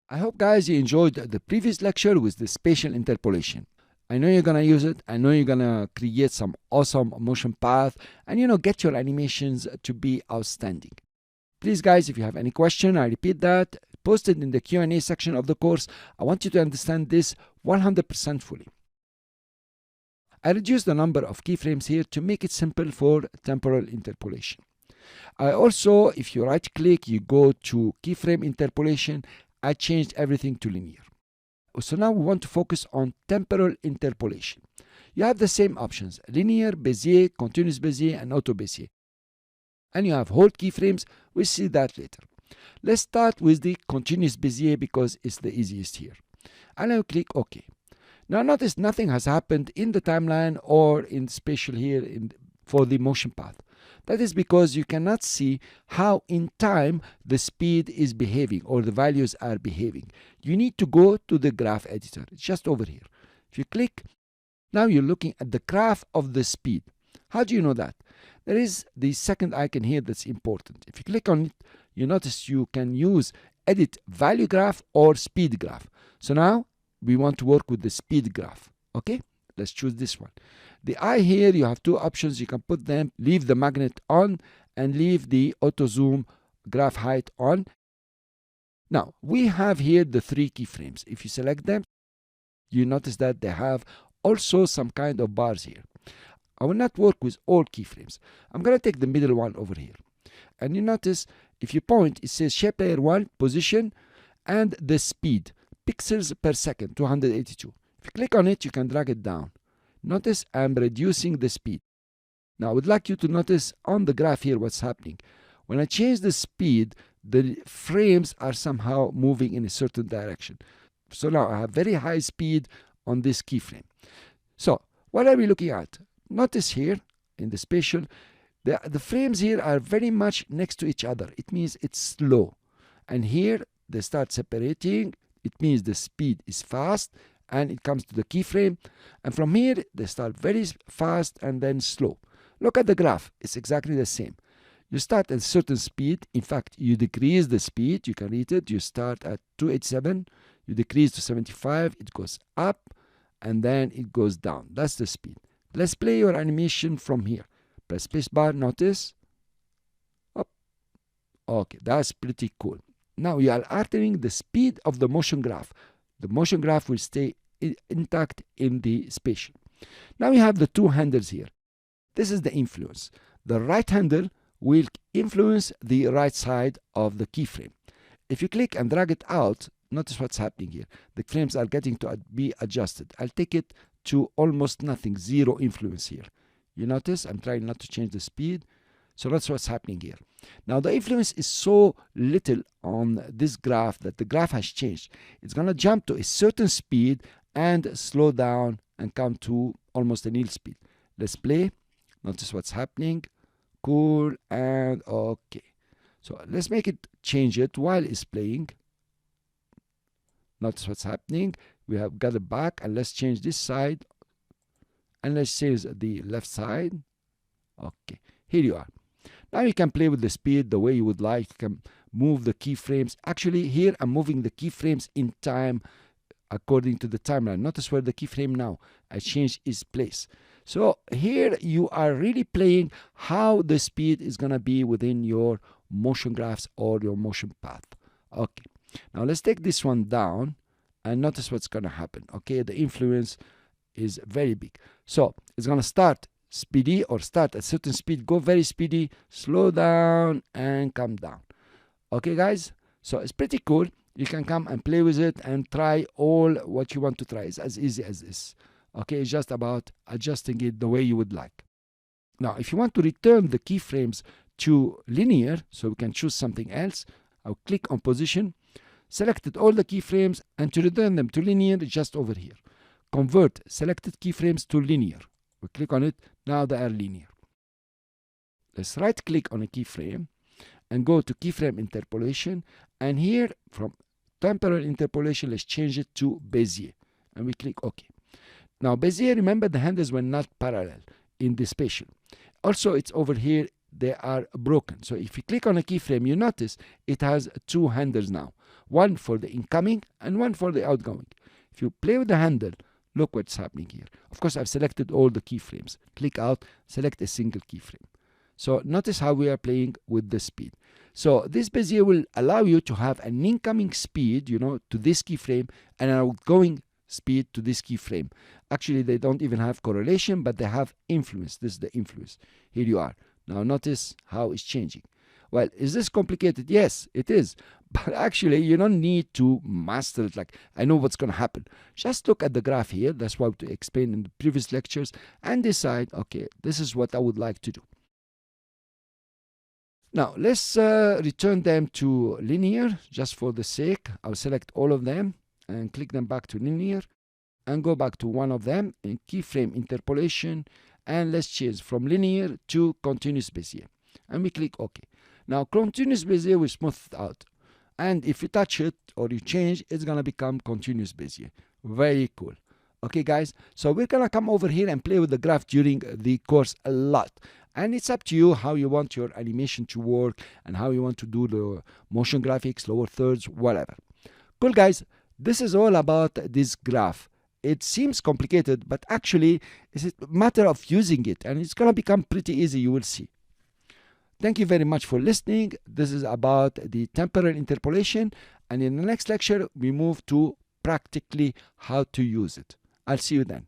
I hope guys you enjoyed the previous lecture with the spatial interpolation. I know you're gonna use it. I know you're gonna create some awesome motion path and get your animations to be outstanding. Please guys, if you have any question, I repeat that, post it in the Q&A section of the course. I want you to understand this 100% fully. I reduced the number of keyframes here to make it simple for temporal interpolation. I also, if you right click, you go to keyframe interpolation, I changed everything to linear. So now we want to focus on temporal interpolation. You have the same options: linear, Bezier, continuous Bezier, and auto Bezier. And you have hold keyframes. We'll see that later. Let's start with the continuous Bezier because it's the easiest here. And I'll click OK. Now notice nothing has happened in the timeline or in spatial here for the motion path. That is because you cannot see how in time the speed is behaving or the values are behaving. You need to go to the graph editor. It's just over here. If you click, now you're looking at the graph of the speed. How do you know that? There is the second icon here that's important. If you click on it, you notice you can use edit value graph or speed graph. So now we want to work with the speed graph. Okay, let's choose this one. The eye here, you have two options. You can put them, leave the magnet on and leave the auto zoom graph height on. Now we have here the 3 keyframes. If you select them, you notice that they have also some kind of bars here. I will not work with all keyframes. I'm going to take the middle one over here. And you notice if you point, it says shape layer 1 position and the speed, pixels per second, 282. If you click on it, you can drag it down. Notice I'm reducing the speed. Now I would like you to notice on the graph here what's happening. When I change the speed, the frames are somehow moving in a certain direction. So now I have very high speed on this keyframe. So what are we looking at? Notice here in the spatial, the frames here are very much next to each other. It means it's slow. And here they start separating. It means the speed is fast and it comes to the keyframe. And from here, they start very fast and then slow. Look at the graph. It's exactly the same. You start at a certain speed. In fact, you decrease the speed. You can read it. You start at 287. You decrease to 75. It goes up and then it goes down. That's the speed. Let's play your animation from here. Press space bar, notice. Up. Okay, that's pretty cool. Now you are altering the speed of the motion graph. The motion graph will stay intact in the spatial. Now we have the 2 handles here. This is the influence. The right handle will influence the right side of the keyframe. If you click and drag it out, notice what's happening here. The frames are getting to be adjusted. I'll take it to almost nothing, 0 influence here. You notice I'm trying not to change the speed. So that's what's happening here. Now the influence is so little on this graph that the graph has changed. It's going to jump to a certain speed and slow down and come to almost a nil speed. Let's play. Notice what's happening. Cool and okay. So let's make it change it while it's playing. Notice what's happening. We have got it back and let's change this side. And let's change the left side. Okay, here you are. Now you can play with the speed the way you would like. You can move the keyframes. Actually, here I'm moving the keyframes in time according to the timeline. Notice where the keyframe now. I changed its place. So here you are really playing how the speed is going to be within your motion graphs or your motion path. Okay. Now let's take this one down and notice what's going to happen. Okay, the influence is very big. So it's going to start speedy or start at certain speed, go very speedy, slow down and come down. Okay guys, so it's pretty cool. You can come and play with it and try all what you want to try. It's as easy as this. Okay, it's just about adjusting it the way you would like. Now if you want to return the keyframes to linear, so we can choose something else, I'll click on position, selected all the keyframes, and to return them to linear, just over here. Convert selected keyframes to linear. We click on it, now they are linear. Let's right click on a keyframe and go to keyframe interpolation, and here from temporal interpolation, let's change it to Bezier, and we click OK. Now Bezier, remember the handles were not parallel in the spatial. Also it's over here, they are broken. So if you click on a keyframe, you notice it has two handles now, one for the incoming and one for the outgoing. If you play with the handle, look what's happening here. Of course, I've selected all the keyframes. Click out, select a single keyframe. So notice how we are playing with the speed. So this Bezier will allow you to have an incoming speed, to this keyframe, and an outgoing speed to this keyframe. Actually, they don't even have correlation, but they have influence. This is the influence. Here you are. Now notice how it's changing. Well, is this complicated? Yes, it is. But actually, you don't need to master it like, I know what's going to happen. Just look at the graph here. That's what we explained in the previous lectures, and decide, okay, this is what I would like to do. Now, let's return them to linear, just for the sake. I'll select all of them and click them back to linear, and go back to one of them in keyframe interpolation, and let's change from linear to continuous Bezier. And we click OK. Now, continuous Bezier will smooth it out. And if you touch it or you change, it's going to become continuous Bezier. Very cool. Okay, guys, so we're going to come over here and play with the graph during the course a lot. And it's up to you how you want your animation to work and how you want to do the motion graphics, lower thirds, whatever. Cool, guys. This is all about this graph. It seems complicated, but actually it's a matter of using it, and it's going to become pretty easy, you will see. Thank you very much for listening. This is about the temporal interpolation, and in the next lecture we move to practically how to use it. I'll see you then.